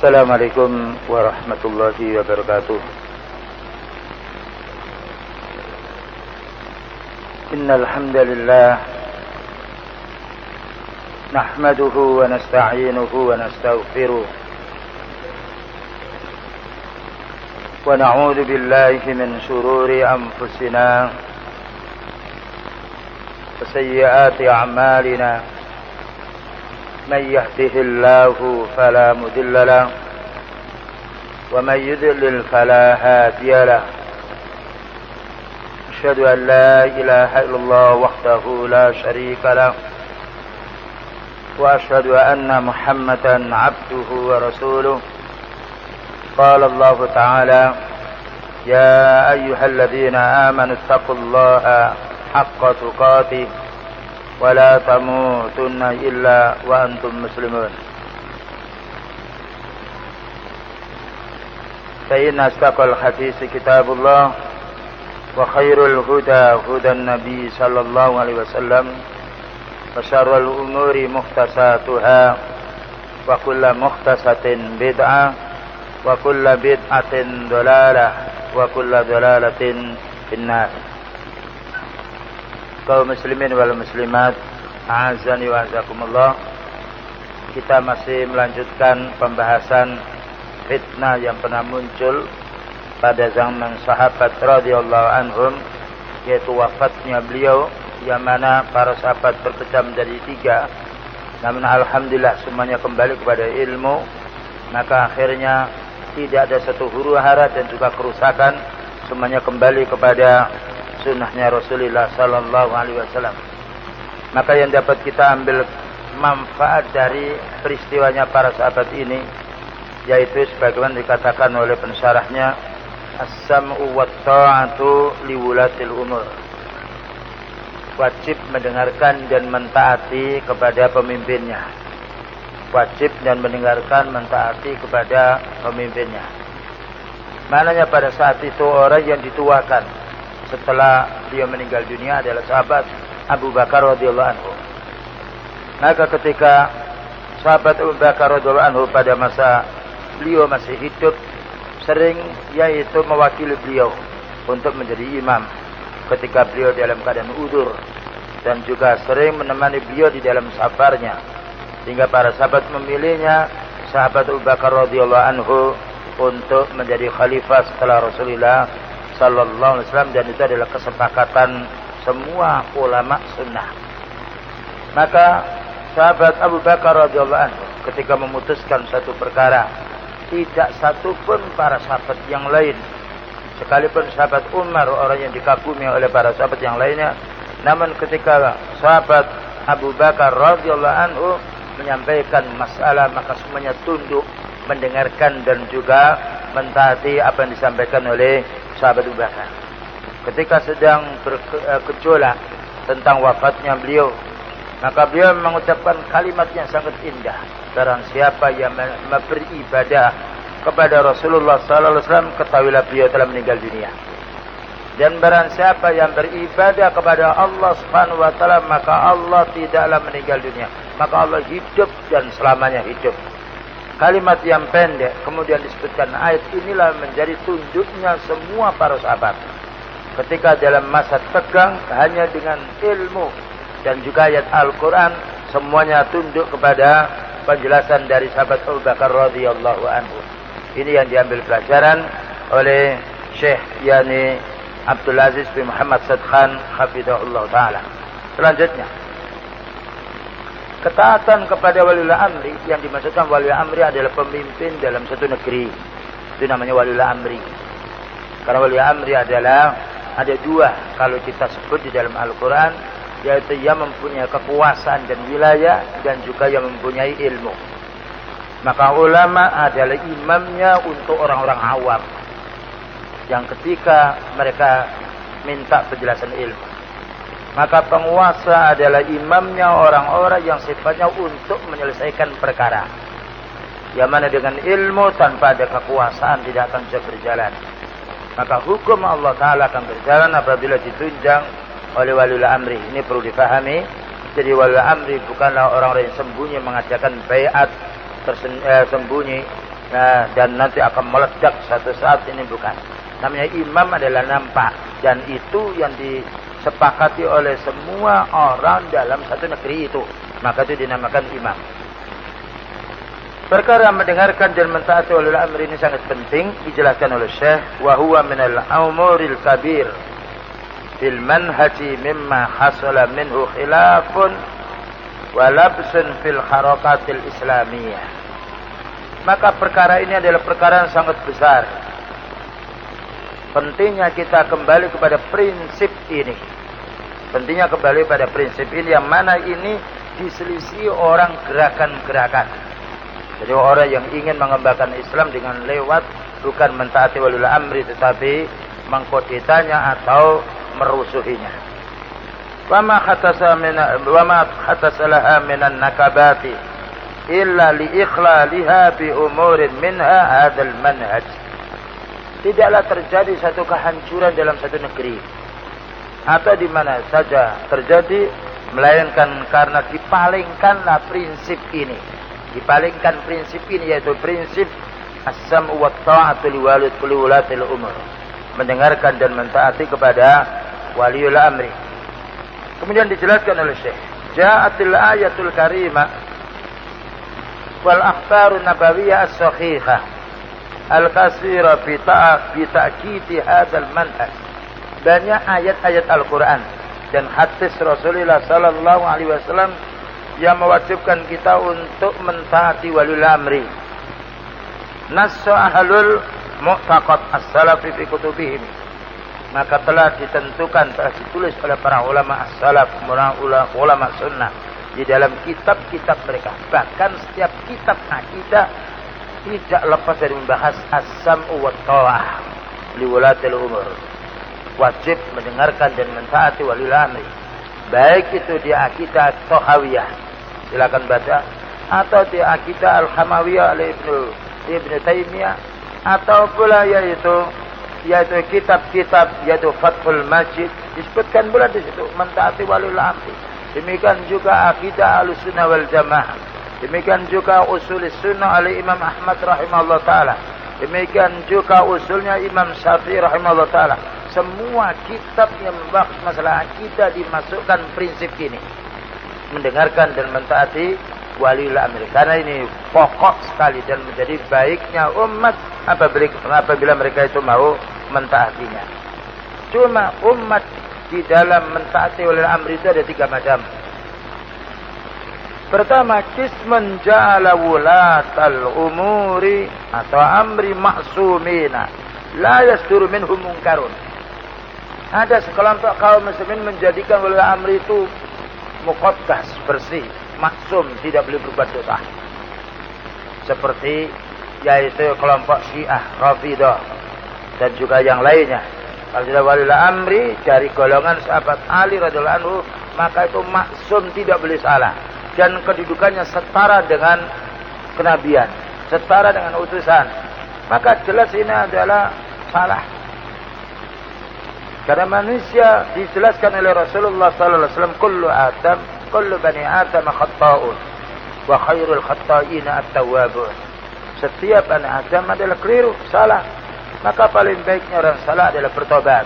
Assalamualaikum warahmatullahi wabarakatuh. Innal hamdalillah nahmaduhu wa nasta'inuhu wa nastaghfiruh wa na'udzu billahi min shururi anfusina wa sayyiati a'malina. من يهده الله فلا مضل له ومن يضلل فلا هادي له أشهد أن لا إله إلا الله وحده لا شريك له وأشهد أن محمدا عبده ورسوله قال الله تعالى يا أيها الذين آمنوا اتقوا الله حق تقاته ولا تموتن إلا وأنتم مسلمون فإن أصدق الحديث كتاب الله وخير الهدى هدى النبي صلى الله عليه وسلم وشر الأمور محدثاتها وكل محدثة بدعة وكل بدعة ضلالة وكل ضلالة في النار. Kaum muslimin wal muslimat, a'azani wa azakumullah. Kita masih melanjutkan pembahasan fitnah yang pernah muncul pada zaman sahabat radhiyallahu anhum, yaitu wafatnya beliau, yang mana para sahabat berpecah menjadi 3. Namun alhamdulillah semuanya kembali kepada ilmu, maka akhirnya tidak ada satu huru-hara dan juga kerusakan, semuanya kembali kepada sunnahnya Rasulullah sallallahu alaihi wasallam. Maka yang dapat kita ambil manfaat dari peristiwanya para sahabat ini, yaitu sebagaimana dikatakan oleh pensyarahnya, as-sam'u wat ta'atu liwulatil umur. Wajib mendengarkan dan mentaati kepada pemimpinnya. Wajib dan mendengarkan, mentaati kepada pemimpinnya. Maknanya pada saat itu orang yang dituakan setelah dia meninggal dunia adalah sahabat Abu Bakar radhiyallahu anhu. Maka ketika sahabat Abu Bakar radhiyallahu anhu pada masa beliau masih hidup, sering yaitu mewakili beliau untuk menjadi imam ketika beliau dalam keadaan udzur, dan juga sering menemani beliau di dalam safarnya, sehingga para sahabat memilihnya sahabat Abu Bakar radhiyallahu anhu untuk menjadi khalifah setelah Rasulullah sallallahu alaihi wasallam, dan itu adalah kesepakatan semua ulama sunnah. Maka sahabat Abu Bakar radhiyallahu anhu ketika memutuskan satu perkara, tidak satu pun para sahabat yang lain, sekalipun sahabat Umar orang yang dikagumi oleh para sahabat yang lainnya, namun ketika sahabat Abu Bakar radhiyallahu anhu menyampaikan masalah, maka semuanya tunduk mendengarkan dan juga mentaati apa yang disampaikan oleh sahabat Abu Bakar. Ketika sedang bergejolak tentang wafatnya beliau, maka beliau mengucapkan kalimat yang sangat indah. Barang siapa yang beribadah kepada Rasulullah sallallahu alaihi wasallam, ketahuilah beliau telah meninggal dunia. Dan barang siapa yang beribadah kepada Allah Subhanahu wa taala, maka Allah tidaklah meninggal dunia, maka Allah hidup dan selamanya hidup. Kalimat yang pendek, kemudian disebutkan ayat inilah menjadi tunduknya semua para sahabat. Ketika dalam masa tegang hanya dengan ilmu dan juga ayat Al-Quran, semuanya tunduk kepada penjelasan dari sahabat Abu Bakar radhiyallahu anhu. Ini yang diambil pelajaran oleh Syekh yani Abdul Aziz bin Muhammad Said Khan hafizahullah ta'ala. Selanjutnya, ketaatan kepada waliul amri, yang dimaksudkan waliul amri adalah pemimpin dalam satu negeri. Itu namanya waliul amri. Karena waliul amri adalah ada 2 kalau kita sebut di dalam Al-Quran, yaitu yang mempunyai kekuasaan dan wilayah, dan juga yang mempunyai ilmu. Maka ulama adalah imamnya untuk orang-orang awam, yang ketika mereka minta penjelasan ilmu. Maka penguasa adalah imamnya orang-orang yang sifatnya untuk menyelesaikan perkara, yang mana dengan ilmu tanpa ada kekuasaan tidak akan bisa berjalan. Maka hukum Allah Ta'ala akan berjalan apabila ditunjang oleh waliul amri. Ini perlu difahami. Jadi waliul amri bukanlah orang-orang yang sembunyi mengadakan baiat sembunyi, Nah, dan nanti akan meledak suatu saat, ini bukan. Namanya imam adalah nampak, dan itu yang disepakati oleh semua orang dalam satu negeri itu, maka itu dinamakan imam. Perkara mendengarkan dan mentaati ulil amri ini sangat penting, dijelaskan oleh Syekh, wa huwa minal umuril kabir fil manhaji mimma hasala minhu khilafun wa labsun fil harakatil islamiyah. Maka perkara ini adalah perkara yang sangat besar. Pentingnya kita kembali kepada prinsip ini. Pentingnya kembali pada prinsip ini, yang mana ini diselisih orang gerakan-gerakan. Jadi orang yang ingin mengembangkan Islam dengan lewat bukan mentaati walil amri, tetapi mengkoditanya atau merusuhinya. Wama khatasalaha minan nakabati illa li ikhlaliha bi umurin minha hadzal manhaj. Tidaklah terjadi satu kehancuran dalam satu negeri atau di mana saja terjadi, melainkan karena dipalingkanlah prinsip ini. Dipalingkan prinsip ini, yaitu prinsip as-sam'u wa ta'atu li wulatil umur, mendengarkan dan mentaati kepada waliul amri. Kemudian dijelaskan oleh Syekh, ja'atil ayatul karimah wal akhbarun nabawiyyah as-sahihah al-katsira bi ta'kidi hadzal manhaj. Banyak ayat-ayat Al-Qur'an dan hadis Rasulullah sallallahu alaihi wasallam yang mewajibkan kita untuk mentaati walil amri. Nasu ahlul mu'taqad as-salafi fi kutubihim. Maka telah ditentukan, telah ditulis oleh para ulama as-salaf, ulama sunnah di dalam kitab-kitab mereka. Bahkan setiap kitab akidah tidak lepas dari membahas as-sam'u wa ta'ah li wulatil umur. Wajib mendengarkan dan mentaati walil amri. Baik itu di akidah Thahawiyah, silakan baca, atau di akidah Al-Hamawiyah oleh Ibnu Taimiyah, atau pula yaitu kitab-kitab yaitu Fathul Majid, disebutkan pula di situ mentaati walil amri. Demikian juga akidah Ahlussunnah wal Jamaah. Demikian juga usul sunnah oleh Imam Ahmad rahimahullah taala. Demikian juga usulnya Imam Syafi'i rahimahullah taala. Semua kitab yang membahas masalah akidah dimasukkan prinsip ini, mendengarkan dan mentaati waliul amri, karena ini pokok sekali dan menjadi baiknya umat apabila mereka itu mau mentaatinya. Cuma umat di dalam mentaati waliul amri itu ada 3 macam. Pertama, qismun ja'ala wulatal umuri atau amri ma'sumina la yasduru minhum munkarun. Ada sekelompok kaum muslimin menjadikan waliul amri itu muqaddas, bersih, maksum, tidak boleh berbuat dosa. Seperti yaitu kelompok Syiah, Rafidah, dan juga yang lainnya. Kalau sudah waliul amri dari golongan sahabat Ali radhiyallahu anhu, maka itu maksum, tidak boleh salah, dan kedudukannya setara dengan kenabian, setara dengan utusan. Maka jelas ini adalah salah. Karena manusia dijelaskan oleh Rasulullah sallallahu alaihi wasallam, kullu bani Adam khata'un wa khairul khata'ina at-tawwabun. Setiap anak Adam adalah keliru, salah. Maka paling baiknya orang salah adalah bertobat.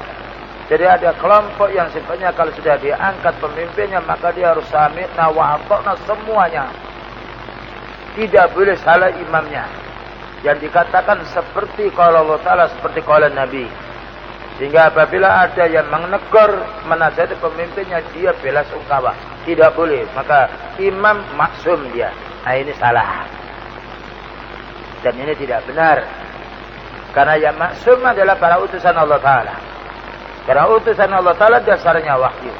Jadi ada kelompok yang sifatnya kalau sudah diangkat pemimpinnya, maka dia harus sami'na wa ata'na semuanya. Tidak boleh salah imamnya. Yang dikatakan seperti qala Allah Ta'ala, seperti qala Nabi. Sehingga apabila ada yang menegur, menasihati pemimpinnya, dia bela sungkawa. Tidak boleh. Maka imam maksum dia. Nah, ini salah. Dan ini tidak benar. Karena yang maksum adalah para utusan Allah Ta'ala. Karena utusan Allah Ta'ala dasarnya wahyu.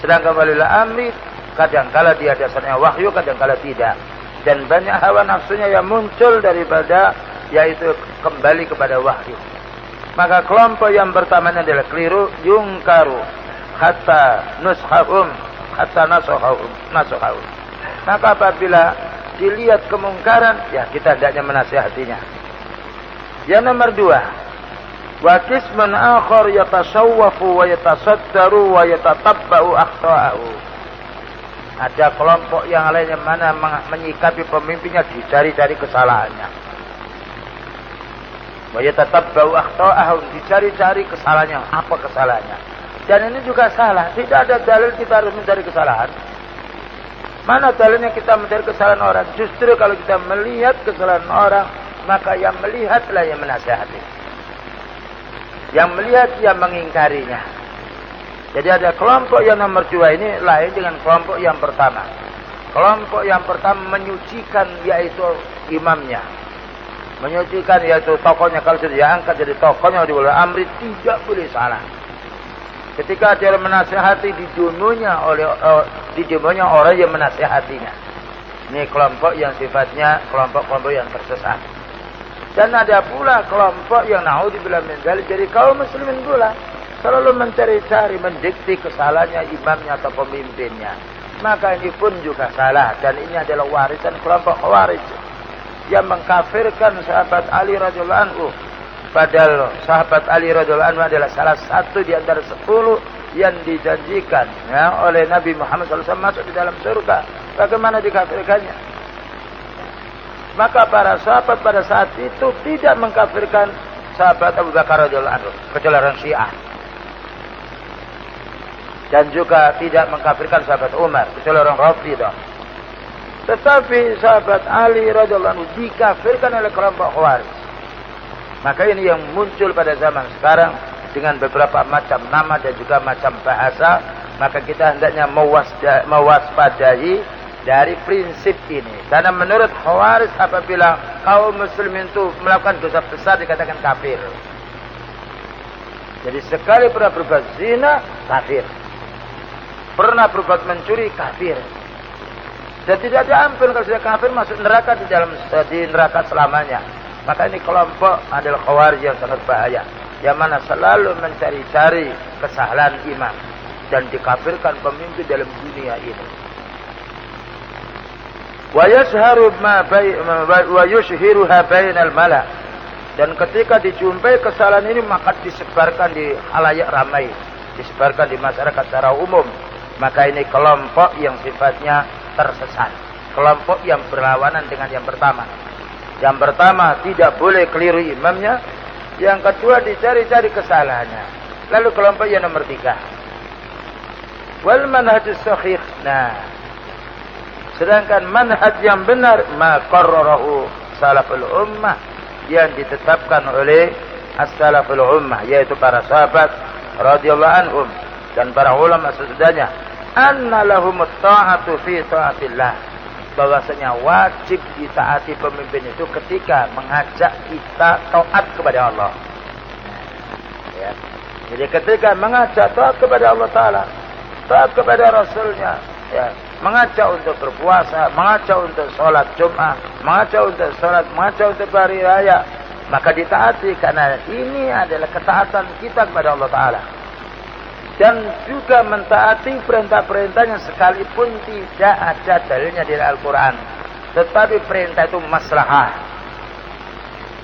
Sedangkan waliul amri kadangkala dia dasarnya wahyu, kadangkala tidak. Dan banyak hawa nafsunya yang muncul daripada yaitu kembali kepada wahyu. Maka kelompok yang pertama adalah keliru, yungkaru hatta nushahum hatta nasuhahum. Maka apabila dilihat kemungkaran, ya kita hendaknya menasihatinya. Yang nomor 2, wa qismun akhar yatasawwafu wa yatasaddaru wa yatatabba'u akhta'ahu. Ada kelompok yang lain yang mana menyikapi pemimpinnya, dicari-cari kesalahannya. Wa yatatabba'u akhta'ahum, dicari-cari kesalahannya, apa kesalahannya. Dan ini juga salah, tidak ada dalil kita harus mencari kesalahan. Mana dalilnya kita mencari kesalahan orang? Justru kalau kita melihat kesalahan orang, maka yang melihatlah yang menasihati. Yang melihat yang mengingkarinya. Jadi ada kelompok yang nomor 2 ini lain dengan kelompok yang pertama. Kelompok yang pertama menyucikan yaitu imamnya. Menyucikan yaitu tokohnya, kalau sudah diangkat jadi tokohnya di ulul amri tidak boleh salah. Ketika dia menasihati didununya orang yang menasihatinya. Ini kelompok yang sifatnya kelompok-kelompok yang tersesat. Dan ada pula kelompok yang naudzubillah min dzalik jadi kaum muslimin pula selalu mencari-cari mendikti kesalahannya imamnya atau pemimpinnya. Maka ini pun juga salah, dan ini adalah warisan kelompok Khawarij yang mengkafirkan sahabat Ali radhiyallahu anhu. Padahal sahabat Ali radhiyallahu anhu adalah salah satu di antara 10 yang dijanjikan ya, oleh Nabi Muhammad SAW masuk di dalam surga. Bagaimana dikafirkannya? Maka para sahabat pada saat itu tidak mengkafirkan sahabat Abu Bakar radhiyallahu anhu, kecuali orang Syiah. Dan juga tidak mengkafirkan sahabat Umar, kecuali orang Rafidah. Tetapi sahabat Ali radhiyallahu anhu dikafirkan oleh kelompok Khawarij. Maka ini yang muncul pada zaman sekarang dengan beberapa macam nama dan juga macam bahasa. Maka kita hendaknya mewaspadai dari prinsip ini. Karena menurut Khawarij apabila kaum muslimin itu melakukan dosa besar dikatakan kafir. Jadi sekali pernah berbuat zina, kafir. Pernah berbuat mencuri, kafir. Dan tidak ada ampun kalau sudah kafir masuk neraka di neraka selamanya. Maka ini kelompok adalah Khawarij yang sangat bahaya, yang mana selalu mencari-cari kesalahan imam dan dikafirkan pemimpin dalam dunia ini. Wa yashharu wa yushhiruha bainal mala. Dan ketika dijumpai kesalahan ini maka disebarkan di khalayak ramai, disebarkan di masyarakat secara umum. Maka ini kelompok yang sifatnya tersesat, kelompok yang berlawanan dengan yang pertama. Yang pertama tidak boleh keliru imamnya. Yang kedua dicari-cari kesalahannya. Lalu kelompok yang nomor 3, wal manhajus sahih. Nah, sedangkan manhaj yang benar ma qarrarahu salaful ummah, yang ditetapkan oleh as-salaful ummah, yaitu para sahabat radhiyallahu anhum dan para ulama sesudahnya, anna lahumut ta'atu fi ta'atillah, bahwasanya wajib ditaati pemimpin itu ketika mengajak kita taat kepada Allah. Ya. Jadi ketika mengajak taat kepada Allah Ta'ala, taat kepada Rasulnya, ya, mengajak untuk berpuasa, mengajak untuk sholat Jumat, mengajak untuk sholat, mengajak untuk hari raya, maka ditaati karena ini adalah ketaatan kita kepada Allah Ta'ala. Dan juga mentaati perintah-perintahnya sekalipun tidak ada dalilnya di Al-Quran. Tetapi perintah itu maslahah.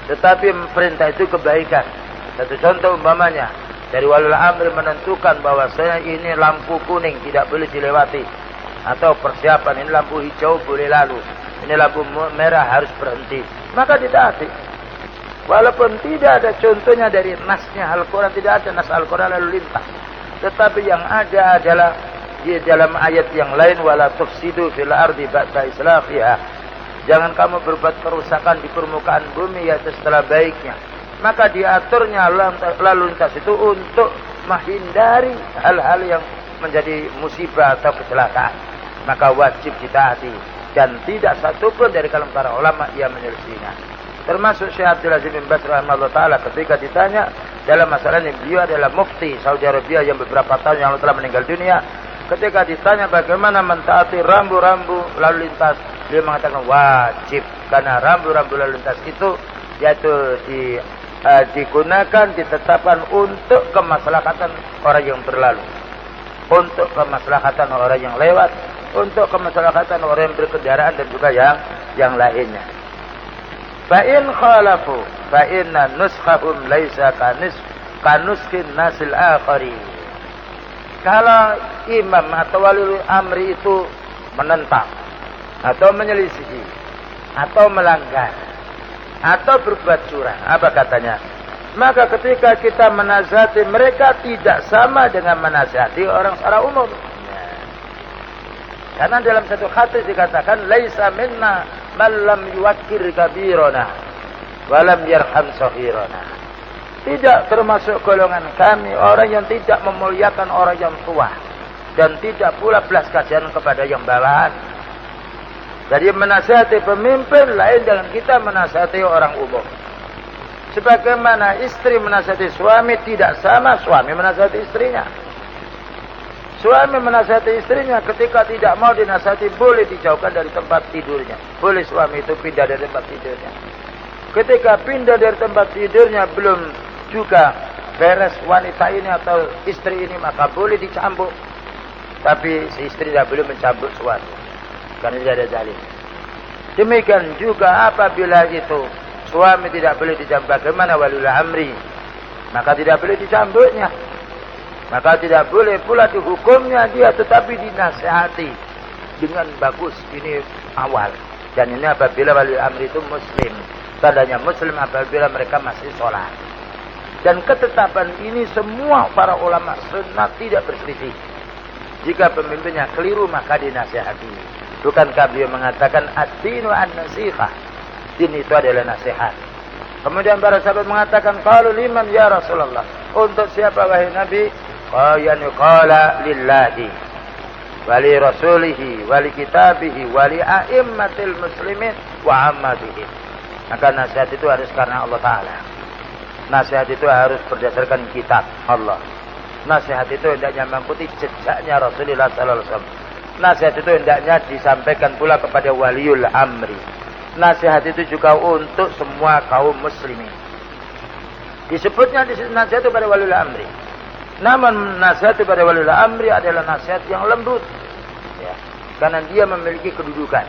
Tetapi perintah itu kebaikan. Satu contoh umpamanya, dari walul amri menentukan bahwasanya ini lampu kuning tidak boleh dilewati. Atau persiapan, ini lampu hijau boleh lalu. Ini lampu merah harus berhenti. Maka ditaati. Walaupun tidak ada contohnya dari nasnya Al-Quran, tidak ada nas Al-Quran lalu lintas. Tetapi yang ada adalah di dalam ayat yang lain, wala tufsidu fil ardi ba'da islahiha. Jangan kamu berbuat kerusakan di permukaan bumi yaitu setelah baiknya. Maka diaturnya lalu lintas itu untuk menghindari hal-hal yang menjadi musibah atau kecelakaan. Maka wajib ditaati, dan tidak satupun dari kalangan para ulama yang menyelesaikannya. Termasuk Syekh Abdul Aziz bin Baz rahimahullah taala ketika ditanya dalam masalah ini, beliau adalah mufti Saudi Arabia yang beberapa tahun yang lalu telah meninggal dunia. Ketika ditanya bagaimana mentaati rambu-rambu lalu lintas, beliau mengatakan wajib, karena rambu-rambu lalu lintas itu yaitu digunakan, ditetapkan untuk kemaslahatan orang yang berlalu, untuk kemaslahatan orang yang lewat, untuk kemaslahatan orang yang berkendaraan dan juga yang lainnya. Fa in khalafu fa inna nuskhahum laisa kanuskin nasil akhari. Kalau imam atau wali amri itu menentang atau menyelisihi atau melanggar, atau berbuat curang. Apa katanya? Maka ketika kita menasihati mereka tidak sama dengan menasihati orang secara umum. Karena dalam satu hadis dikatakan laisa minna man lam yuwakkir kabirana wa lam yarham saghirana. Tidak termasuk golongan kami orang yang tidak memuliakan orang yang tua dan tidak pula belas kasihan kepada yang bawahan. Jadi menasihati pemimpin lain dengan kita menasihati orang umum. Sebagaimana istri menasihati suami tidak sama suami menasihati istrinya. Suami menasihati istrinya ketika tidak mau dinasihati boleh dijauhkan dari tempat tidurnya. Boleh suami itu pindah dari tempat tidurnya. Ketika pindah dari tempat tidurnya belum juga beres wanita ini atau istri ini maka boleh dicambuk. Tapi si istri tidak boleh mencambuk suami. Karena tidak ada dalil. Demikian juga apabila itu suami tidak boleh dicambuk, bagaimana waliul amri? Maka tidak boleh dicambuknya. Maka tidak boleh pula dihukumnya dia, tetapi dinasihati dengan bagus. Ini awal. Dan ini apabila waliul amri itu muslim. Tandanya muslim apabila mereka masih sholat. Dan ketetapan ini semua para ulama sunnah tidak berselisih. Jika pemimpinnya keliru maka dinasihati. Bukankah beliau mengatakan ad-dinu an-nasihah? Din itu adalah nasihat. Kemudian para sahabat mengatakan qalu liman ya Rasulullah? Untuk siapa wahai Nabi? Qala lillahi wa li rasulihi wa li kitabihi wa li a'immatil muslimin wa ammatihim. Maka nasihat itu harus karena Allah Ta'ala. Nasihat itu harus berdasarkan kitab Allah. Nasihat itu hendaknya mengikuti jejaknya Rasulullah sallallahu alaihi wasallam. Nasihat itu hendaknya disampaikan pula kepada waliul amri. Nasihat itu juga untuk semua kaum muslimin. Disebutnya di sini nasihat kepada waliul amri. Namun nasihat kepada waliul amri adalah nasihat yang lembut. Ya, karena dia memiliki kedudukan.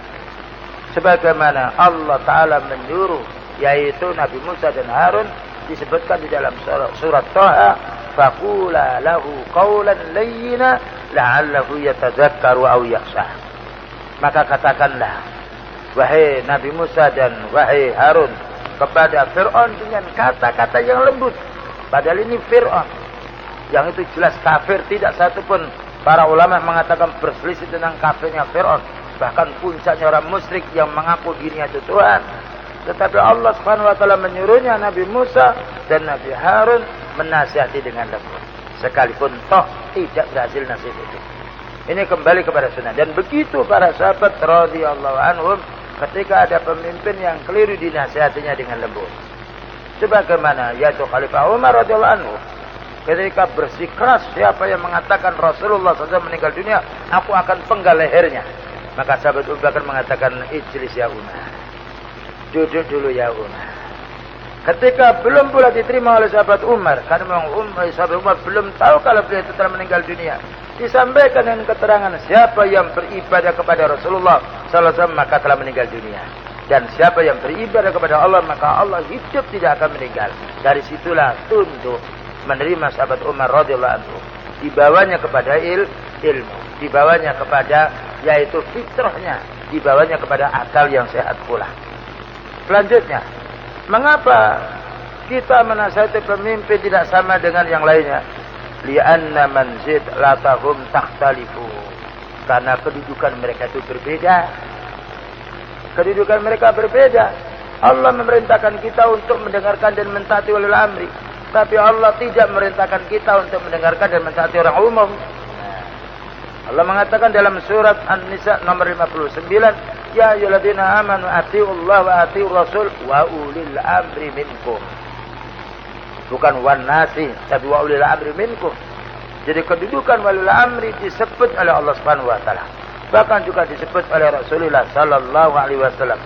Sebagaimana Allah Ta'ala menyuruh yaitu Nabi Musa dan Harun disebutkan di dalam surat Thaha, faqula lahu qawlan layyina la'allahu yatadzakkaru aw yakhsha. Maka katakanlah wahai Nabi Musa dan wahai Harun kepada Fir'aun dengan kata-kata yang lembut. Padahal ini Fir'aun yang itu jelas kafir, tidak satupun para ulama mengatakan berselisih tentang kafirnya Fir'aun. Bahkan puncaknya orang musyrik yang mengaku dirinya itu Tuhan. Tetapi Allah Subhanahu wa taala menyuruhnya Nabi Musa dan Nabi Harun menasihati dengan lembut. Sekalipun toh tidak berhasil nasihat itu. Ini kembali kepada sunnah. Dan begitu para sahabat radhiyallahu anhum ketika ada pemimpin yang keliru dinasihatinya dengan lembut. Sebagaimana yaitu Khalifah Umar radhiyallahu anhu ketika bersikeras siapa yang mengatakan Rasulullah SAW meninggal dunia, aku akan penggal lehernya. Maka sahabat Abu Bakar mengatakan ijlis ya Umar. Duduk dulu ya Umar. Ketika belum pula diterima oleh sahabat Umar, karena memang sahabat Umar belum tahu kalau beliau itu telah meninggal dunia, disampaikan dengan keterangan siapa yang beribadah kepada Rasulullah sallallahu alaihi wasallam maka telah meninggal dunia, dan siapa yang beribadah kepada Allah maka Allah hidup tidak akan meninggal. Dari situlah tunduk menerima sahabat Umar radhiyallahu anhu, dibawanya kepada ilmu, dibawanya kepada yaitu fitrahnya, dibawanya kepada akal yang sehat pula. Selanjutnya, mengapa kita menasihati pemimpin tidak sama dengan yang lainnya? Li'anna manzid latahum takhtalifu. Karena kedudukan mereka itu berbeda. Kedudukan mereka berbeda. Allah memerintahkan kita untuk mendengarkan dan mentaati ulil amri. Tapi Allah tidak memerintahkan kita untuk mendengarkan dan mentaati orang umum. Allah mengatakan dalam surat An-Nisa nomor 59, ya ayyuhalladzina amanu atiiullaha wa atiiur rasul wa ulil amri minkum. Bukan wan nasi, tapi wa ulil amri minkum. Jadi kedudukan walil amri disebut oleh Allah Subhanahu wa taala. Bahkan juga disebut oleh Rasulullah sallallahu alaihi wasallam.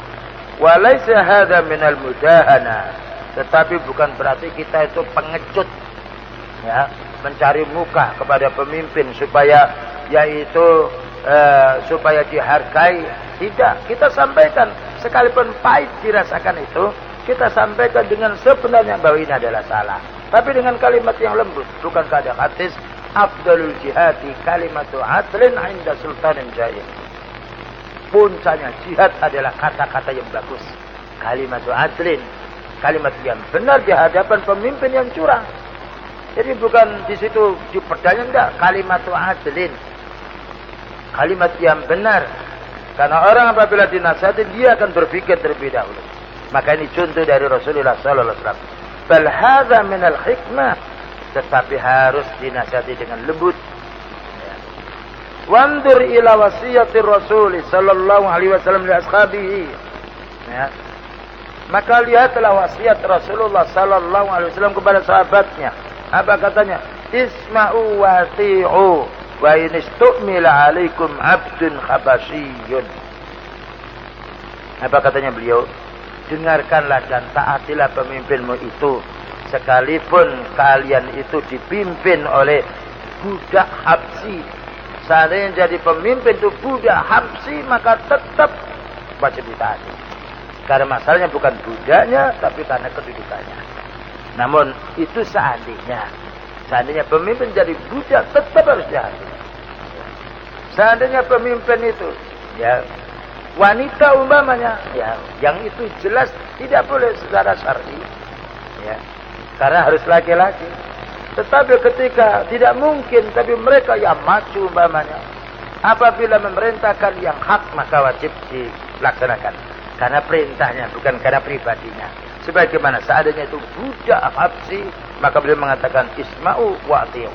Wa laisa hadza minal mudahana. Tetapi bukan berarti kita itu pengecut. Ya, mencari muka kepada pemimpin supaya yaitu supaya dihargai. Tidak, kita sampaikan sekalipun pahit dirasakan itu, kita sampaikan dengan sebenarnya bahwa ini adalah salah, tapi dengan kalimat yang lembut. Bukankah ada hadis afdalul jihadi kalimatu adlin 'inda sultanin jair. Puncaknya jihad adalah kata-kata yang bagus, kalimatu adlin, kalimat yang benar di hadapan pemimpin yang curang. Jadi bukan di situ diperdaya, enggak, kalimat adlin. Kalimat yang benar. Karena orang apabila dinasihati dia akan berpikir terlebih dahulu. Maka ini contoh dari Rasulullah sallallahu alaihi wasallam. Bal hadza minal hikmah, tetapi harus dinasihati dengan lembut. Wandur ila wasiyati Rasul sallallahu alaihi wasallam li ashabihi. Ya. Maka lihatlah wasiat Rasulullah sallallahu alaihi wasallam kepada sahabatnya. Apa katanya? Isma'u wa ati'u wa in istu'mila 'alaikum 'abdun khabasyiyun. Apa katanya beliau? Dengarkanlah dan taatilah pemimpinmu itu, sekalipun kalian itu dipimpin oleh budak Habsyi. Seandainya jadi pemimpin itu budak Habsyi, maka tetap wajib ditaati. Karena masalahnya bukan budaknya, tapi karena kedudukannya. Namun itu seandainya pemimpin jadi budak, tetap harus ditaati. Seandainya pemimpin itu, ya, wanita umpamanya, ya, yang itu jelas tidak boleh secara syar'i, ya, karena harus laki-laki. Tetapi ketika tidak mungkin, tapi mereka yang maju umpamanya, apabila memerintahkan yang hak maka wajib dilaksanakan. Karena perintahnya, bukan karena pribadinya. Sebagaimana seadanya itu budak Habsyi, maka beliau mengatakan isma'u wa ati'u.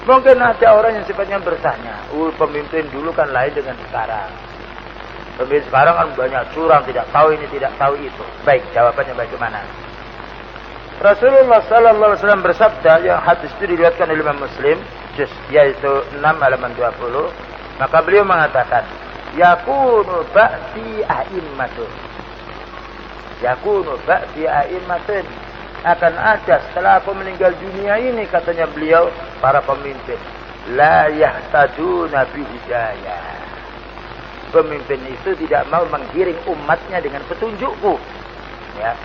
Mungkin ada orang yang sifatnya bertanya, pemimpin dulu kan lain dengan sekarang. Pemimpin sekarang kan banyak curang, tidak tahu ini, tidak tahu itu. Baik, jawabannya bagaimana? Rasulullah sallallahu alaihi wasallam bersabda, yang hadis itu diriwayatkan oleh Imam Muslim, yaitu 6 halaman 20. Maka beliau mengatakan, yakunu ba'di a'immatun. Yakunu ba'di a'immatun. Akan ada setelah aku meninggal dunia ini, katanya beliau, para pemimpin. La yahtaduna bihidayah. Pemimpin itu tidak mau menggiring umatnya dengan petunjukku. Ya.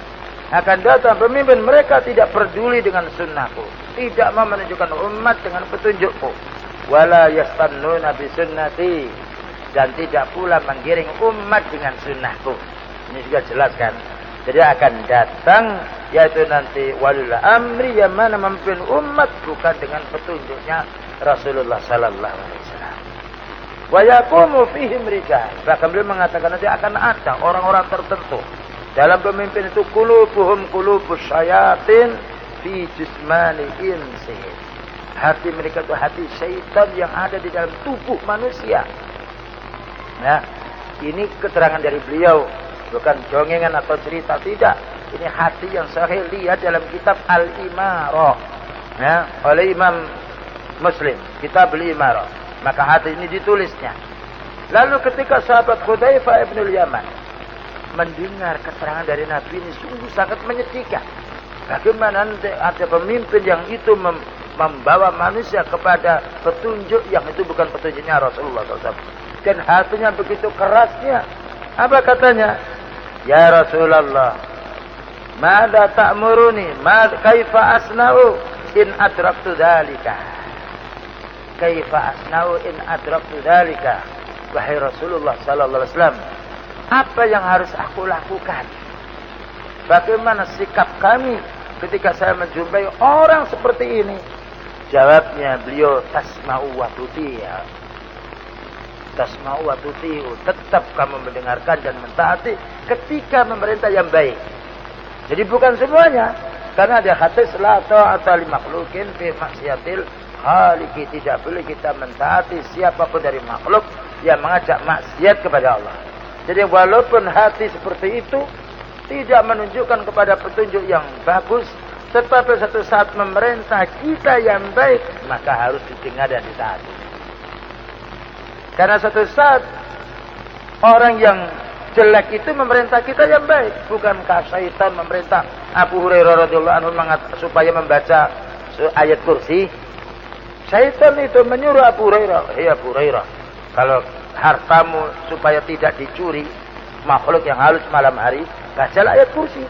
Akan datang pemimpin mereka tidak peduli dengan sunnahku, tidak mau menunjukkan umat dengan petunjukku. Wala yastannuna bi sunnati, dan tidak pula menggiring umat dengan sunnahku. Ini juga jelas kan. Jadi akan datang yaitu nanti walil amri yang mana memimpin umat bukan dengan petunjuknya Rasulullah sallallahu alaihi wasallam. Wa yaqumu fihim rijal. Bahkan beliau mengatakan nanti akan ada orang-orang tertentu dalam pemimpin itu qulubuhum qulubus syayatin fi jismani insi. Hati mereka itu hati syaitan yang ada di dalam tubuh manusia. Nah, ini keterangan dari beliau, bukan dongengan atau cerita, tidak. Ini hati yang sahih, lihat dalam kitab Al-Imarah, ya, oleh Imam Muslim, kitab Al-Imarah. Maka hati ini ditulisnya. Lalu ketika sahabat Hudzaifah ibn al-Yaman mendengar keterangan dari Nabi ini sungguh sangat menyedihkan. Bagaimana ada pemimpin yang itu membawa manusia kepada petunjuk yang itu bukan petunjuknya Rasulullah SAW. Dan hatinya begitu kerasnya. Apa katanya? Ya Rasulullah, mada ta'muruni, kaifa asna'u in adraktu dhalika. Kaifa asna'u in adraktu dhalika. Wahai Rasulullah sallallahu alaihi wasallam, apa yang harus aku lakukan? Bagaimana sikap kami ketika saya menjumpai orang seperti ini? Jawabnya beliau, tasma'u wa tuti'u. Tasma'u wa tuti'u. Tetap kamu mendengarkan dan mentaati ketika memerintah yang baik. Jadi bukan semuanya. Karena ada hadis la ta'ata li makhluqin fi maksiatil khaliqi. Tidak boleh kita mentaati siapapun dari makhluk yang mengajak maksiat kepada Allah. Jadi walaupun hati seperti itu tidak menunjukkan kepada petunjuk yang bagus, tetapi satu saat memerintah kita yang baik, maka harus didengar dan ditaati. Karena satu saat orang yang jelek itu memerintah kita yang baik, bukankah syaitan memerintah Abu Hurairah radhiyallahu anhu supaya membaca ayat kursi? Syaitan itu menyuruh Abu Hurairah, "Hei Abu Hurairah, kalau hartamu supaya tidak dicuri makhluk yang halus malam hari, bacalah ayat kursi."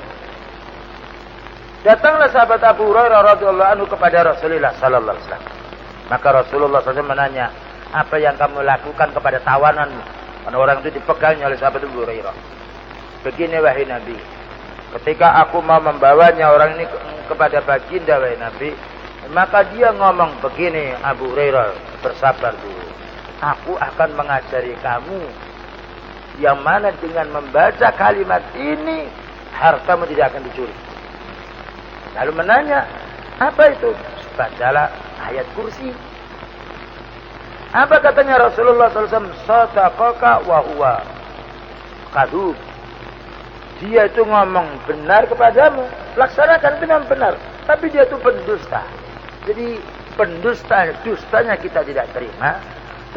Datanglah sahabat Abu Hurairah radhiyallahu anhu kepada Rasulullah sallallahu alaihi wasallam. Maka Rasulullah SAW menanya, apa yang kamu lakukan kepada tawananmu? Karena orang itu dipegangnya oleh sahabat Abu Hurairah. Begini wahai Nabi, Ketika aku mau membawanya orang ini kepada baginda wahai Nabi, maka dia ngomong begini, Abu Hurairah, bersabar dulu. Aku akan mengajari kamu yang mana dengan membaca kalimat ini hartamu tidak akan dicuri. Lalu menanya, apa itu? Bacalah ayat kursi. Apa katanya Rasulullah SAW? Sadaqaka wa huwa kadhub. Dia itu ngomong benar kepadamu, laksanakan itu memang benar, tapi dia itu pendusta. Jadi dustanya kita tidak terima,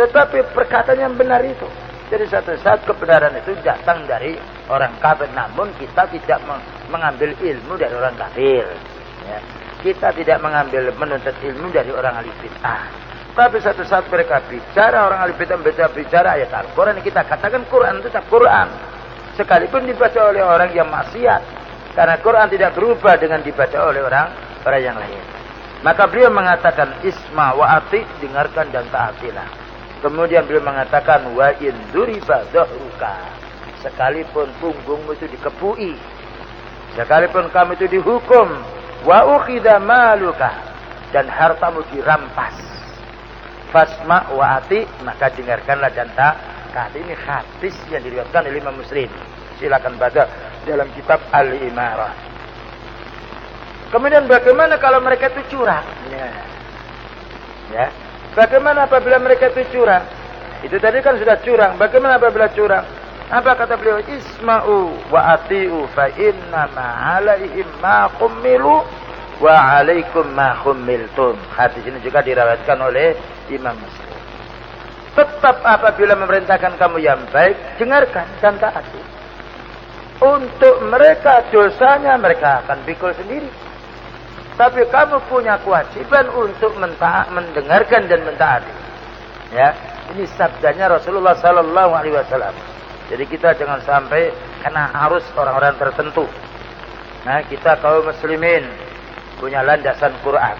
tetapi perkataan yang benar itu. Jadi suatu saat kebenaran itu datang dari orang kafir, namun kita tidak mengambil ilmu dari orang kafir. Ya. Kita tidak menuntut ilmu dari orang ahli bid'ah. Tapi suatu saat mereka bicara, orang ahli bid'ah bicara ayat Al-Quran, kita katakan Quran itu tetap Quran. Sekalipun dibaca oleh orang yang maksiat, karena Quran tidak berubah dengan dibaca oleh orang yang lain. Maka beliau mengatakan isma wa ati, dengarkan dan taatilah. Kemudian beliau mengatakan wa in duriba dhahruka, sekalipun punggungmu itu dikepui, sekalipun kamu itu dihukum, wa ukhidha maluka, dan hartamu dirampas, fasma wa ati, maka dengarkanlah dan taatilah. Ini hadis yang diriwayatkan oleh Imam Muslim. Silakan baca dalam kitab Al-Imarah. Kemudian bagaimana kalau mereka itu curang? Ya. Bagaimana apabila mereka itu curang? Itu tadi kan sudah curang. Bagaimana apabila curang? Apa kata beliau? Isma'u wa ati'u fa inna ma 'alaihim ma hummilu wa 'alaikum ma hummiltum. Hadis ini juga diriwayatkan oleh Imam Muslim. Tetap apabila memerintahkan kamu yang baik, dengarkan dan taati. Untuk mereka dosanya mereka akan pikul sendiri. Tapi kamu punya kewajiban untuk mendengarkan dan mentaati. Ya, ini sabdanya Rasulullah Sallallahu Alaihi Wasallam. Jadi kita jangan sampai kena arus orang-orang tertentu. Nah, kita kaum muslimin punya landasan Quran,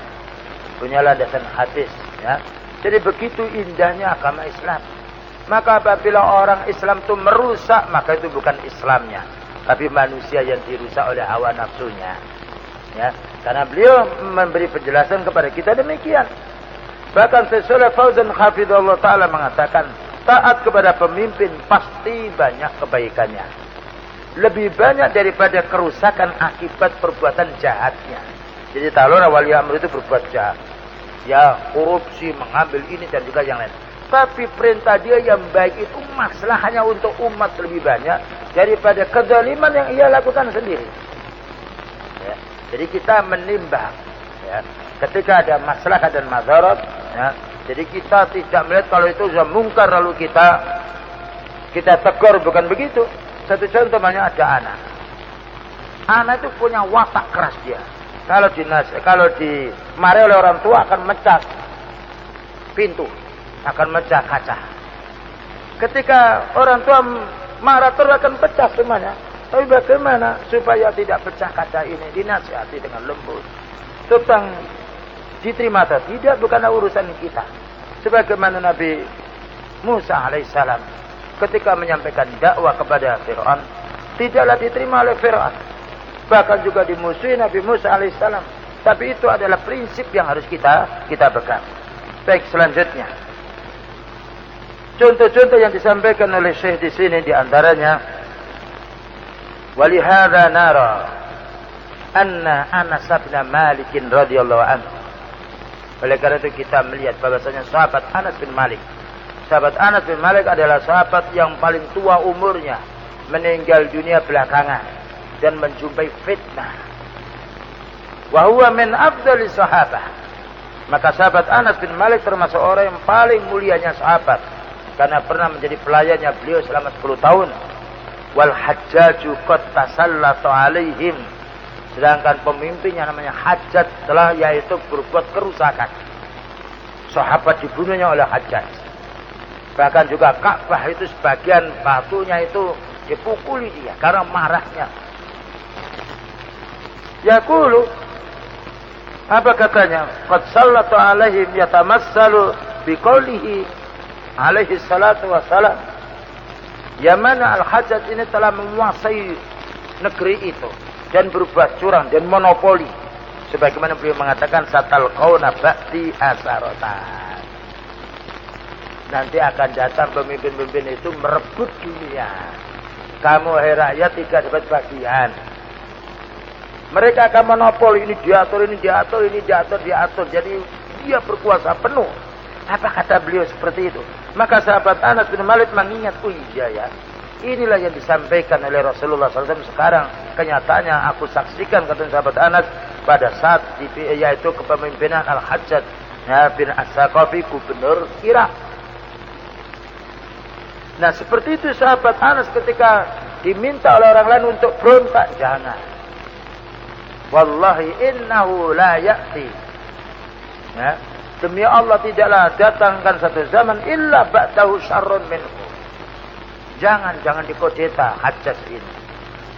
punya landasan hadis. Ya. Jadi begitu indahnya agama Islam. Maka apabila orang Islam itu merusak, maka itu bukan Islamnya, tapi manusia yang dirusak oleh hawa nafsunya. Ya, karena beliau memberi penjelasan kepada kita demikian. Bahkan Syekh Fauzan hafizahullah taala mengatakan, taat kepada pemimpin pasti banyak kebaikannya. Lebih banyak daripada kerusakan akibat perbuatan jahatnya. Jadi kalau wali amr itu berbuat jahat, ya korupsi, mengambil ini dan juga yang lain. Tapi perintah dia yang baik itu maslahnya untuk umat lebih banyak daripada kezaliman yang ia lakukan sendiri. Ya. Jadi kita menimbang, ya, ketika ada maslahat dan madarat, ya, jadi kita tidak melihat kalau itu sudah mungkar lalu kita tegur, bukan begitu. Satu contoh, banyak ada anak. Anak itu punya watak keras dia. Kalau dimarahi oleh orang tua akan mecah pintu, akan mecah kaca. Ketika orang tua marah terus akan pecah semuanya. Tapi bagaimana supaya tidak pecah kaca ini? Dinasihati dengan lembut. Tentang diterima atau tidak bukanlah urusan kita. Sebagaimana Nabi Musa alaihissalam ketika menyampaikan dakwah kepada Fir'aun, tidaklah diterima oleh Fir'aun. Bahkan juga dimusuhi Nabi Musa alaihissalam. Tapi itu adalah prinsip yang harus kita pegang. Baik, selanjutnya. Contoh-contoh yang disampaikan oleh Syekh di sini diantaranya, walihada nara anna Anas bin Malik radhiyallahu anhu. Oleh karena itu kita melihat bahwasanya sahabat Anas bin Malik. Sahabat Anas bin Malik adalah sahabat yang paling tua umurnya, meninggal dunia belakangan dan menjumpai fitnah. Wa huwa min afdali sahabah. Maka sahabat Anas bin Malik termasuk orang yang paling mulianya sahabat, karena pernah menjadi pelayannya beliau selama 10 tahun. Wal Hajjaju qad tasallata alaihim. Sedangkan pemimpinnya namanya Hajjaj telah yaitu berbuat kerusakan. Sahabat dibunuhnya oleh Hajjaj. Bahkan juga Ka'bah itu sebagian batunya itu dipukuli dia karena marahnya. Yaqulu, apa katanya? Qad sallata alaihim yatamassalu biqaulihi alaihi salatu wassalam. Yang mana Al-Hajjaj ini telah menguasai negeri itu dan berbuat curang dan monopoli. Sebagaimana beliau mengatakan satal qauna ba'di asaratan. Nanti akan datang pemimpin-pemimpin itu merebut dunia. Kamu hai rakyat tidak dapat bagian. Mereka akan monopoli, ini diatur, ini diatur, ini diatur, diatur. Jadi dia berkuasa penuh. Apa kata beliau seperti itu? Maka sahabat Anas bin Malik mengingat, oh iya ya. Inilah yang disampaikan oleh Rasulullah SAW sekarang. Kenyataannya aku saksikan kata sahabat Anas pada saat yaitu kepemimpinan Al-Hajjaj bin As-Saqafi gubernur Irak. Nah seperti itu sahabat Anas ketika diminta oleh orang lain untuk berontak, jangan. Wallahi innahu la ya'ti. Ya, demi Allah tidaklah datangkan satu zaman illa ba'dahu syarrun minhu. Jangan dikodeta Hajjaj ini.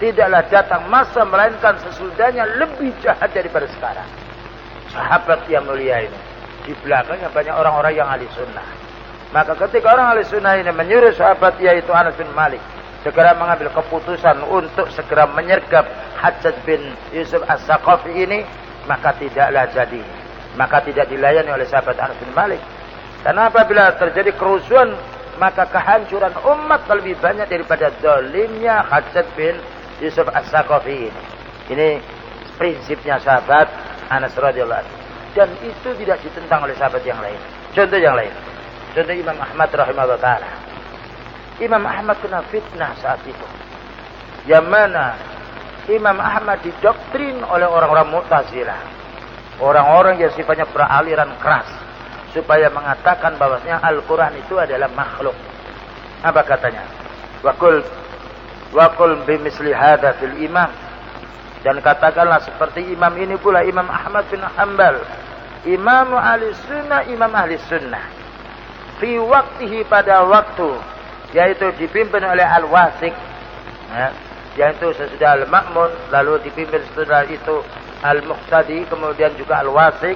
Tidaklah datang masa melainkan sesudahnya lebih jahat daripada sekarang. Sahabat yang mulia ini, di belakangnya banyak orang-orang yang ahli sunnah. Maka ketika orang ahli sunnah ini menyuruh sahabat yaitu Anas bin Malik segera mengambil keputusan untuk segera menyergap Hajjaj bin Yusuf As-Saqafi ini, maka tidaklah jadi. Maka tidak dilayani oleh sahabat Anas bin Malik. Karena apabila terjadi kerusuhan, maka kehancuran umat lebih banyak daripada zalimnya Hajjaj bin Yusuf As-Saqafi ini. Ini prinsipnya sahabat Anas radhiyallahu anhu. Dan itu tidak ditentang oleh sahabat yang lain. Contoh yang lain. Contoh Imam Ahmad rahimahullah ta'ala. Imam Ahmad kena fitnah saat itu. Yang mana Imam Ahmad didoktrin oleh orang-orang Mu'tazilah. Orang-orang yang sifatnya beraliran keras. Supaya mengatakan bahwasanya Al-Quran itu adalah makhluk. Apa katanya? Wakul bimisli hadha fil imam. Dan katakanlah seperti imam ini pula Imam Ahmad bin Hanbal. Imam ahli sunnah, imam ahli sunnah. Fi waktihi pada waktu. Yaitu dipimpin oleh Al-Wasiq. Ya, yaitu sesudah Al-Ma'mun. Lalu dipimpin setelah itu Al-Muqtadi. Kemudian juga Al-Wasiq.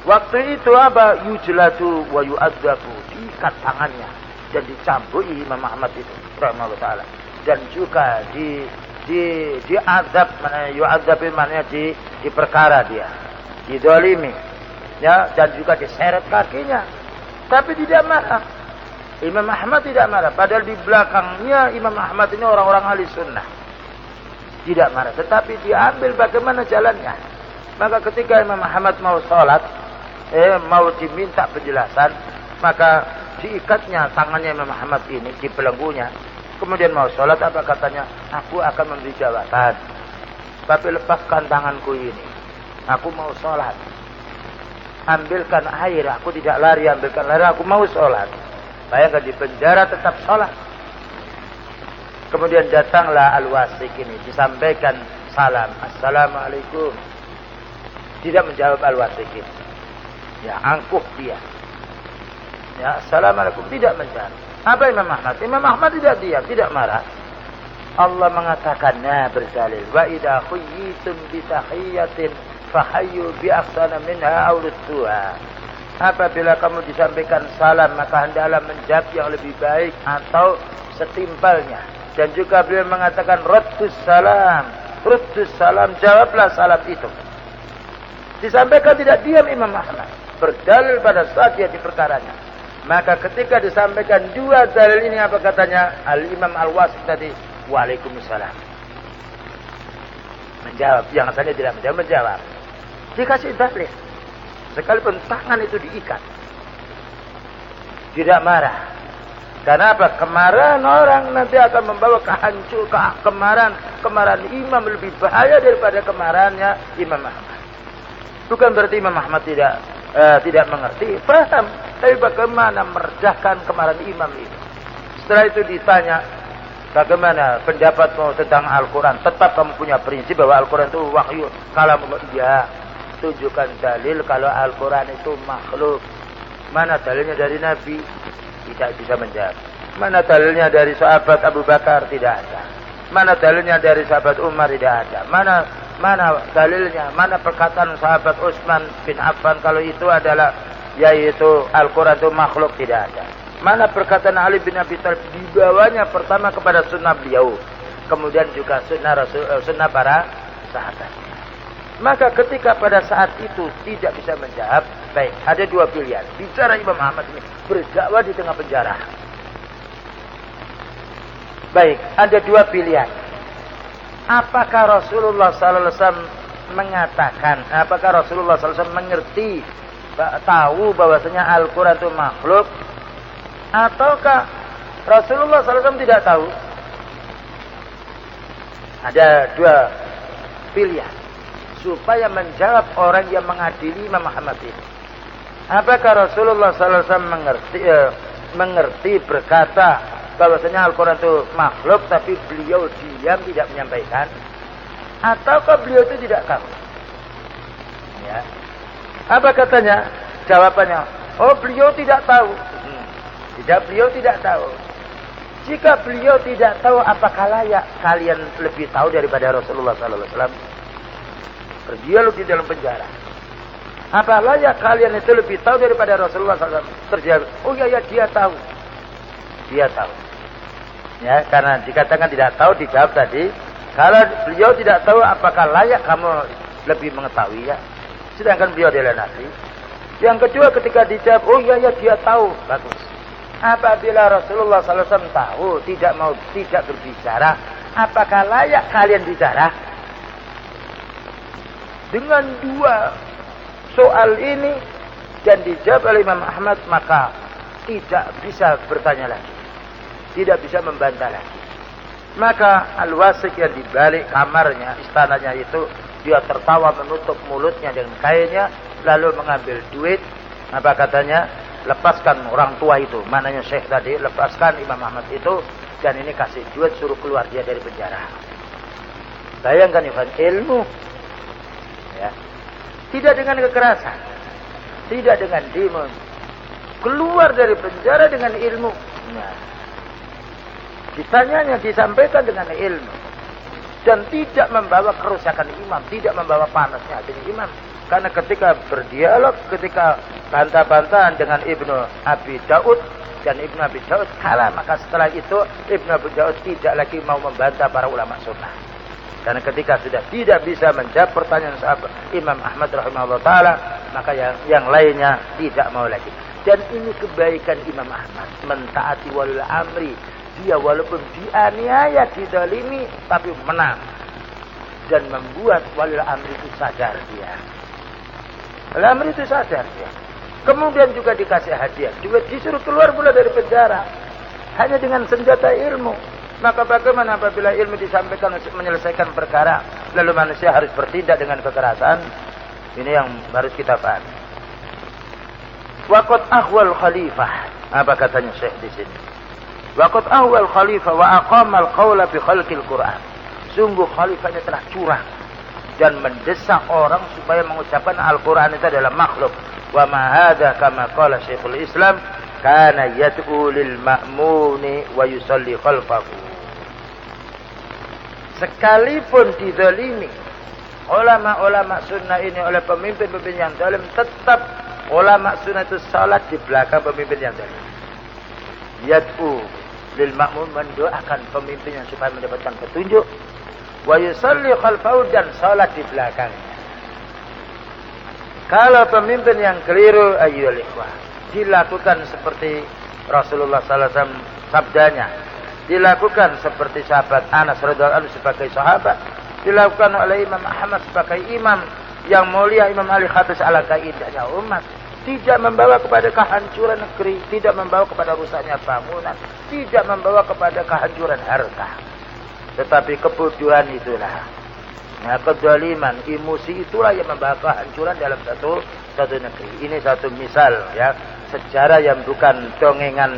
Waktu itu apa? Yujlatu wa yu'adzabu. Diikat tangannya. Dan dicambui Imam Ahmad itu. Rahimahullah ta'ala. Dan juga diazab. Yu'adzab maknanya diperkara dia. Didolimi. Ya, dan juga diseret kakinya. Tapi tidak marah. Imam Ahmad tidak marah. Padahal di belakangnya Imam Ahmad ini orang-orang ahli sunnah. Tidak marah. Tetapi diambil bagaimana jalannya. Maka ketika Imam Ahmad mau sholat. Mau diminta penjelasan. Maka diikatnya tangannya Imam Ahmad ini. Di belenggunya. Kemudian mau sholat apa katanya. Aku akan memberi jawaban. Tapi lepaskan tanganku ini. Aku mau sholat. Ambilkan air, aku tidak lari, ambilkan air, aku mau sholat. Bayangkan di penjara tetap sholat. Kemudian datanglah Al-Wasiq ini, disampaikan salam, Assalamualaikum. Tidak menjawab Al-Wasiq ini. Ya, angkuh dia. Ya, Assalamualaikum, tidak menjawab. Apa Imam Ahmad? Imam Ahmad tidak diam, tidak marah. Allah mengatakan, nah berdalil, wa idha khuyyitum bitahiyyatin fahayyu bi'ahsana minha aw rudduha. Apabila kamu disampaikan salam, maka hendaklah menjawab yang lebih baik atau setimpalnya. Dan juga beliau mengatakan raddus salam, jawablah salam itu. Disampaikan tidak diam Imam Ahmad, berdalil pada saat dia di perkaranya. Maka ketika disampaikan dua dalil ini, apa katanya Al-Imam Al-Wasiq tadi? Waalaikumsalam. Menjawab, yang asalnya tidak menjawab. Dikasih dalil. Sekalipun tangan itu diikat. Tidak marah. Karena apa? Kemarahan orang nanti akan membawa kemarahan imam lebih bahaya daripada kemarahannya Imam Ahmad. Bukan berarti Imam Ahmad tidak mengerti. Paham. Tapi bagaimana meredahkan kemarahan imam itu? Setelah itu ditanya, bagaimana pendapatmu tentang Al-Quran? Tetap kamu punya prinsip bahwa Al-Quran itu wahyu. Kalau iya, tunjukkan dalil kalau Al-Quran itu makhluk. Mana dalilnya dari Nabi? Tidak bisa menjawab. Mana dalilnya dari sahabat Abu Bakar? Tidak ada. Mana dalilnya dari sahabat Umar? Tidak ada. Mana dalilnya? Mana perkataan sahabat Utsman bin Affan kalau itu adalah yaitu Al-Quran itu makhluk? Tidak ada. Mana perkataan Ali bin Abi Thalib dibawanya pertama kepada sunnah beliau, kemudian juga sunnah para sahabatnya. Maka ketika pada saat itu tidak bisa menjawab, baik, ada dua pilihan. Bicara Imam Ahmad ini berdakwah di tengah penjara. Baik, ada dua pilihan. Apakah Rasulullah sallallahu alaihi wasallam mengatakan, apakah Rasulullah sallallahu alaihi wasallam mengerti, tahu bahwasanya Al-Qur'an itu makhluk, ataukah Rasulullah sallallahu alaihi wasallam tidak tahu? Ada dua pilihan supaya menjawab orang yang mengadili Imam Ahmad ini. Apakah Rasulullah sallallahu alaihi wasallam mengerti berkata bahwasanya Al-Quran itu makhluk, tapi beliau diam tidak menyampaikan, ataukah beliau itu tidak tahu? Ya. Apa katanya? Jawabannya, oh beliau tidak tahu. Tidak, beliau tidak tahu. Jika beliau tidak tahu, apakah layak kalian lebih tahu daripada Rasulullah sallallahu alaihi wasallam? Dia di dalam penjara. Apa layak kalian itu lebih tahu daripada Rasulullah sallallahu alaihi wasallam? Terjawab, oh ya dia tahu. Dia tahu. Ya, karena dikatakan tidak tahu, dijawab tadi, kalau beliau tidak tahu, apakah layak kamu lebih mengetahui ya? Sedangkan beliau adalah Nabi. Yang kedua, ketika dijawab, oh ya dia tahu, bagus. Apabila Rasulullah SAW tahu, tidak berbicara, apakah layak kalian bicara? Dengan dua soal ini dan dijawab oleh Imam Ahmad, maka tidak bisa bertanya lagi. Tidak bisa membantah lagi. Maka Al-Wasik yang dibalik kamarnya, istananya itu, dia tertawa menutup mulutnya dengan kainnya, lalu mengambil duit. Apa katanya? Lepaskan orang tua itu. Mananya Syekh tadi, lepaskan Imam Ahmad itu, dan ini kasih duit, suruh keluar dia dari penjara. Bayangkan Ivan, ilmu. Ya. Tidak dengan kekerasan. Tidak dengan demo. Keluar dari penjara dengan ilmu. Nah. Ditanyanya, disampaikan dengan ilmu. Dan tidak membawa kerusakan imam. Tidak membawa panasnya hati imam. Karena ketika berdialog, ketika bantah-bantahan dengan Ibnu Abi Daud, dan Ibnu Abi Daud kalah, maka setelah itu Ibnu Abi Daud tidak lagi mau membantah para ulama sunnah. Karena ketika sudah tidak bisa menjawab pertanyaan sahabat Imam Ahmad rahimahullah ta'ala, maka yang lainnya tidak mau lagi. Dan ini kebaikan Imam Ahmad, mentaati walil amri. Dia walaupun dianiaya, didalimi, tapi menang. Dan membuat walil amri itu sadar dia. Walil amri itu sadar dia. Kemudian juga dikasih hadiah. Juga disuruh keluar pula dari penjara. Hanya dengan senjata ilmu. Maka bagaimana apabila ilmu disampaikan untuk menyelesaikan perkara, lalu manusia harus bertindak dengan kekerasan? Ini yang harus kita pahami. Waqad ahwal khalifah. Apa katanya Syekh di sini? Waqad ahwal khalifah wa aqamal qawla bi khalqil Qur'an. Sungguh khalifahnya telah curang dan mendesak orang supaya mengucapkan Al-Quran itu adalah makhluk. Wa ma hadza kama qala Syekhul Islam, kana yad'u lil ma'muni wa yusalli khalfahu. Sekalipun dizalimi ulama-ulama sunnah ini oleh pemimpin-pemimpin yang zalim, tetap ulama sunnah itu salat di belakang pemimpin yang zalim. Yad'u lil ma'mun, mendoakan pemimpin yang supaya mendapatkan petunjuk. Wa yusalli khalfahu, dan salat di belakangnya. Kalau pemimpin yang keliru, ayyuhal ikhwah, dilakukan seperti Rasulullah sallallahu alaihi wasallam sabdanya, dilakukan seperti sahabat Anas radhiyallahu anhu sebagai sahabat, dilakukan oleh Imam Ahmad sebagai imam yang mulia, Imam Ali Khamis ala kaidahnya umat. Tidak membawa kepada kehancuran negeri, tidak membawa kepada rusaknya bangunan, tidak membawa kepada kehancuran harta. Tetapi kebodohan itulah, nah, kezaliman, emosi itulah yang membawa kehancuran dalam satu negeri. Ini satu misal ya, sejarah yang bukan dongengan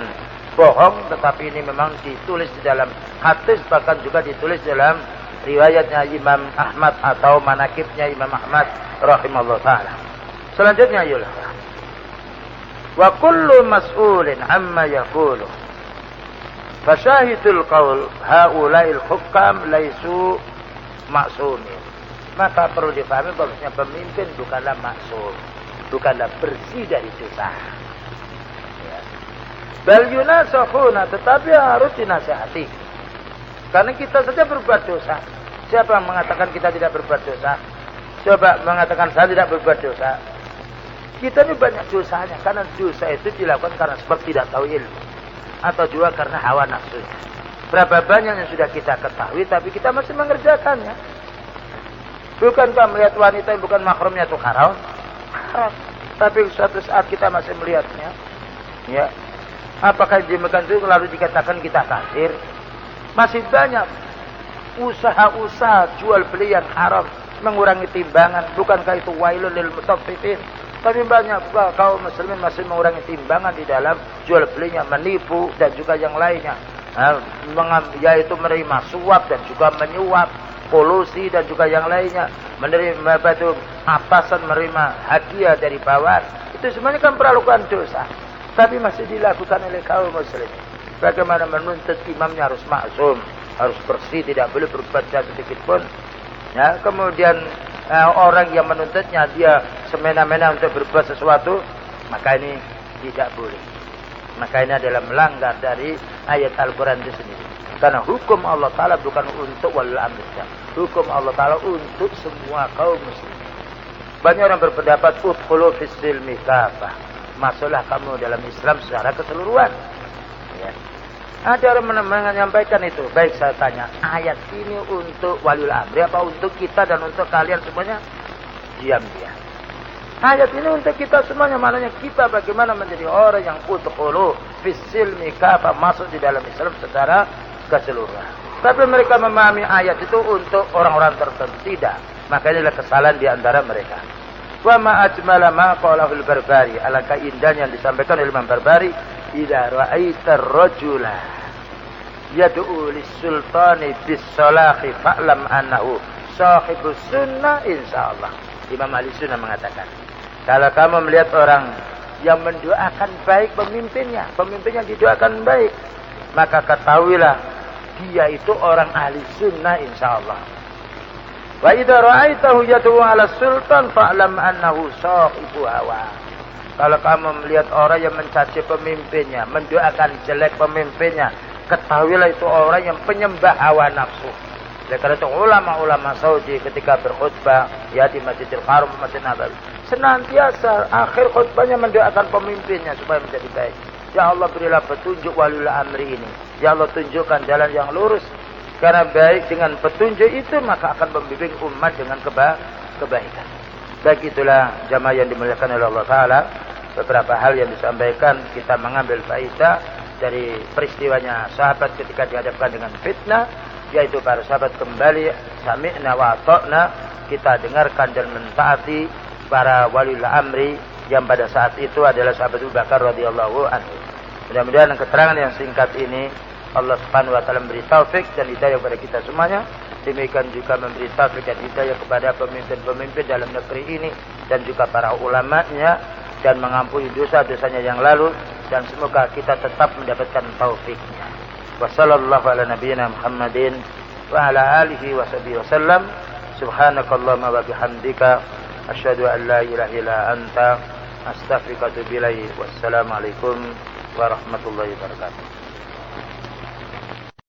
bohong, tetapi ini memang ditulis di dalam hadis, bahkan juga ditulis dalam riwayatnya Imam Ahmad atau manakibnya Imam Ahmad rahimahullah ta'ala. Selanjutnya yulah. Wa kullu mas'ulin amma yaqulu. Fasyahidul qaul haula'il hukam laisu ma'sumin. Maka perlu dipahami bahwasanya pemimpin bukanlah maksum, bukanlah bersih dari dosa. Bal yunasahuna, tetapi harus dinasihati. Karena kita saja berbuat dosa. Siapa yang mengatakan kita tidak berbuat dosa? Coba mengatakan saya tidak berbuat dosa. Kita ini banyak dosanya. Karena dosa itu dilakukan karena sebab tidak tahu ilmu. Atau juga karena hawa nafsu. Berapa banyak yang sudah kita ketahui tapi kita masih mengerjakannya. Bukankah melihat wanita yang bukan mahramnya itu haram? Haram. Tapi suatu saat kita masih melihatnya. Ya. Apakah demikian itu lalu dikatakan kita kafir? Masih banyak usaha-usaha jual beli yang haram, mengurangi timbangan. Bukankah itu wailul lil mutaffifin? Tapi banyak kaum muslimin masih mengurangi timbangan di dalam jual belinya, menipu dan juga yang lainnya. Yaitu menerima suap dan juga menyuap, kolusi dan juga yang lainnya, menerima atasan, menerima hadiah dari bawahan. Itu semuanya kan perlakuan dosa. Tapi masih dilakukan oleh kaum muslimin. Bagaimana menuntut imamnya harus maksum, harus bersih, tidak boleh berbuat jahat sedikit pun. Ya, kemudian orang yang menuntutnya dia semena-mena untuk berbuat sesuatu, maka ini tidak boleh. Maka ini adalah melanggar dari ayat Al-Quran itu sendiri. Karena hukum Allah Ta'ala bukan untuk walil amri. Hukum Allah Ta'ala untuk semua kaum muslim. Banyak orang berpendapat udkhulu fis silmi kafah. Masuklah kamu dalam Islam secara keseluruhan. Ya. Ada orang menyampaikan itu. Baik, saya tanya, ayat ini untuk waliul amri apa untuk kita dan untuk kalian semuanya? Diam-diam. Ayat ini untuk kita semuanya. Maknanya kita bagaimana menjadi orang yang udkhulu fis silmi kafah, masuk di dalam Islam secara keseluruhan. Tapi mereka memahami ayat itu untuk orang-orang tertentu. Tidak. Maka inilah kesalahan di antara mereka. Wa ma ajmala ma qalahul Barbari. Alangkah indahnya yang disampaikan oleh Imam Barbari. Idza ra'aita ar-rajula yad'u lis-sultani bis-salahi fa'lam annahu sahibus sunnah insyaallah. Imam Ahli Sunnah mengatakan, kalau kamu melihat orang yang mendoakan baik pemimpinnya, pemimpin yang didoakan baik, maka ketahuilah dia itu orang ahli sunnah insyaallah. Wa idza ra'aitahu yad'u 'ala sultan fa'lam annahu sahibu hawa. Kalau kamu melihat orang yang mencaci pemimpinnya, mendoakan jelek pemimpinnya, ketahuilah itu orang yang penyembah hawa nafsu. Oleh karena itu ulama-ulama Saudi ketika berkhutbah ya di Masjidil Haram, Masjid Nabawi, senantiasa akhir khutbahnya mendoakan pemimpinnya supaya menjadi baik. Ya Allah, berilah petunjuk waliul amri ini. Ya Allah, tunjukkan jalan yang lurus. Karena baik dengan petunjuk itu maka akan membimbing umat dengan kebaikan. Baik, itulah jamaah yang dimuliakan oleh Allah Ta'ala. Beberapa hal yang disampaikan kita mengambil faedah dari peristiwanya sahabat ketika dihadapkan dengan fitnah, yaitu para sahabat kembali sami'na wa ata'na, kita dengarkan dan mentaati para waliul amri yang pada saat itu adalah sahabat Abu Bakar radhiyallahu anhu. Mudah-mudahan keterangan yang singkat ini Allah Subhanahu wa taala memberi taufik dan hidayah kepada kita semuanya. Demikian juga memberi taufik dan hidayah kepada pemimpin-pemimpin dalam negeri ini dan juga para ulamanya, dan mengampuni dosa-dosanya yang lalu, dan semoga kita tetap mendapatkan taufiknya. Wassallallahu ala nabiyyina Muhammadin wa ala alihi wa sahbihi wasallam. Subhanakallahumma wa bihamdika asyhadu an la ilaha illa anta astaghfiruka wa atubu ilaik. Wassalamu alaikum warahmatullahi wabarakatuh.